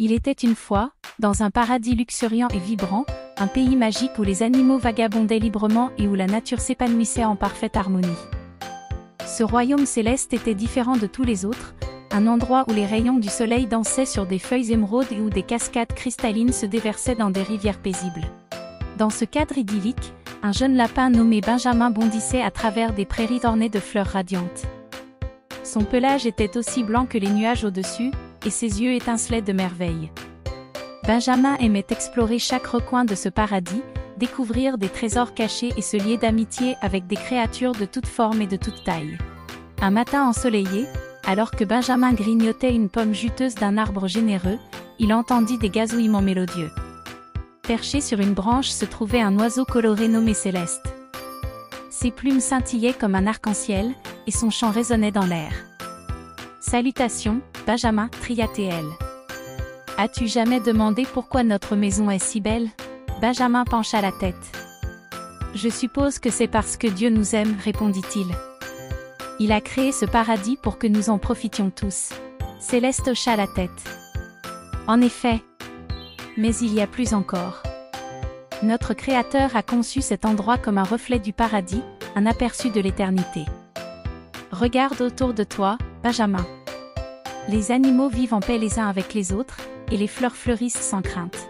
Il était une fois, dans un paradis luxuriant et vibrant, un pays magique où les animaux vagabondaient librement et où la nature s'épanouissait en parfaite harmonie. Ce royaume céleste était différent de tous les autres, un endroit où les rayons du soleil dansaient sur des feuilles émeraudes et où des cascades cristallines se déversaient dans des rivières paisibles. Dans ce cadre idyllique, un jeune lapin nommé Benjamin bondissait à travers des prairies ornées de fleurs radiantes. Son pelage était aussi blanc que les nuages au-dessus, et ses yeux étincelaient de merveille. Benjamin aimait explorer chaque recoin de ce paradis, découvrir des trésors cachés et se lier d'amitié avec des créatures de toutes formes et de toutes tailles. Un matin ensoleillé, alors que Benjamin grignotait une pomme juteuse d'un arbre généreux, il entendit des gazouillements mélodieux. Perché sur une branche se trouvait un oiseau coloré nommé Céleste. Ses plumes scintillaient comme un arc-en-ciel, et son chant résonnait dans l'air. « Salutations, Benjamin » cria-t-elle. « As-tu jamais demandé pourquoi notre maison est si belle ?» Benjamin pencha la tête. « Je suppose que c'est parce que Dieu nous aime » répondit-il. « Il a créé ce paradis pour que nous en profitions tous. » Céleste hocha la tête. « En effet. Mais il y a plus encore. Notre Créateur a conçu cet endroit comme un reflet du paradis, un aperçu de l'éternité. Regarde autour de toi, Benjamin. Les animaux vivent en paix les uns avec les autres, et les fleurs fleurissent sans crainte.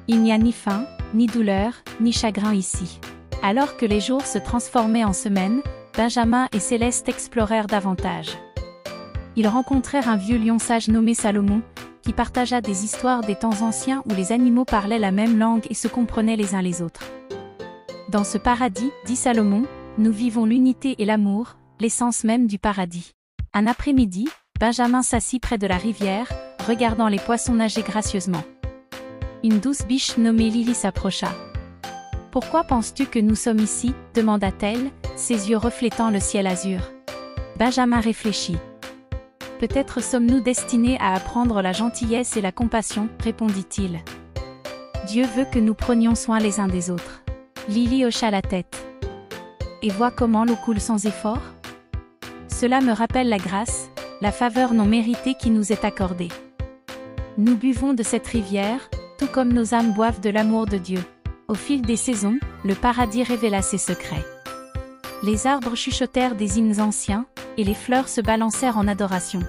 Il n'y a ni faim, ni douleur, ni chagrin ici. » Alors que les jours se transformaient en semaines, Benjamin et Céleste explorèrent davantage. Ils rencontrèrent un vieux lion sage nommé Salomon, qui partagea des histoires des temps anciens où les animaux parlaient la même langue et se comprenaient les uns les autres. « Dans ce paradis, dit Salomon, nous vivons l'unité et l'amour, l'essence même du paradis. » Un après-midi, Benjamin s'assit près de la rivière, regardant les poissons nager gracieusement. Une douce biche nommée Lily s'approcha. « Pourquoi penses-tu que nous sommes ici ?» demanda-t-elle, ses yeux reflétant le ciel azur. Benjamin réfléchit. « Peut-être sommes-nous destinés à apprendre la gentillesse et la compassion, » répondit-il. « Dieu veut que nous prenions soin les uns des autres. » Lily hocha la tête. « Et vois comment l'eau coule sans effort ? Cela me rappelle la grâce, la faveur non méritée qui nous est accordée. Nous buvons de cette rivière, tout comme nos âmes boivent de l'amour de Dieu. » Au fil des saisons, le paradis révéla ses secrets. Les arbres chuchotèrent des hymnes anciens, et les fleurs se balancèrent en adoration.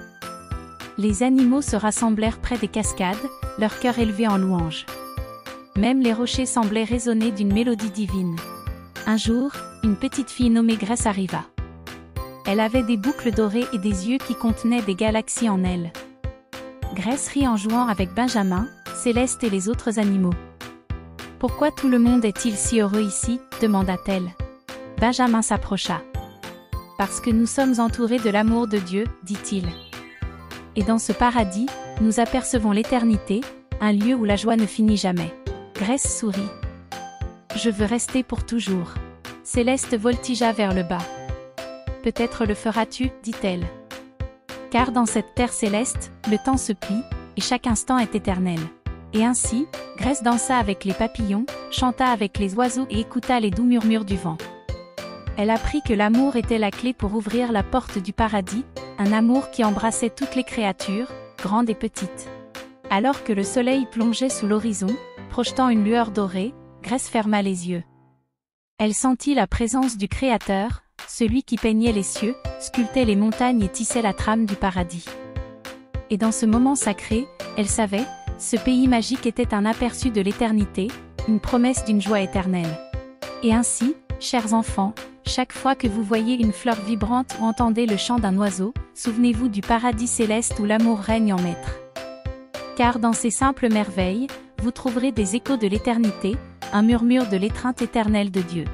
Les animaux se rassemblèrent près des cascades, leur cœur élevé en louange. Même les rochers semblaient résonner d'une mélodie divine. Un jour, une petite fille nommée Grace arriva. Elle avait des boucles dorées et des yeux qui contenaient des galaxies en elle. Grace rit en jouant avec Benjamin, Céleste et les autres animaux. « Pourquoi tout le monde est-il si heureux ici ?» demanda-t-elle. Benjamin s'approcha. « Parce que nous sommes entourés de l'amour de Dieu, » dit-il. « Et dans ce paradis, nous apercevons l'éternité, un lieu où la joie ne finit jamais. » Grace sourit. « Je veux rester pour toujours. » Céleste voltigea vers le bas. « Peut-être le feras-tu, » dit-elle. « Car dans cette terre céleste, le temps se plie, et chaque instant est éternel. » Et ainsi, Grace dansa avec les papillons, chanta avec les oiseaux et écouta les doux murmures du vent. Elle apprit que l'amour était la clé pour ouvrir la porte du paradis, un amour qui embrassait toutes les créatures, grandes et petites. Alors que le soleil plongeait sous l'horizon, projetant une lueur dorée, Grace ferma les yeux. Elle sentit la présence du Créateur, celui qui peignait les cieux, sculptait les montagnes et tissait la trame du paradis. Et dans ce moment sacré, elle savait, ce pays magique était un aperçu de l'éternité, une promesse d'une joie éternelle. Et ainsi, chers enfants, chaque fois que vous voyez une fleur vibrante ou entendez le chant d'un oiseau, souvenez-vous du paradis céleste où l'amour règne en maître. Car dans ces simples merveilles, vous trouverez des échos de l'éternité, un murmure de l'étreinte éternelle de Dieu.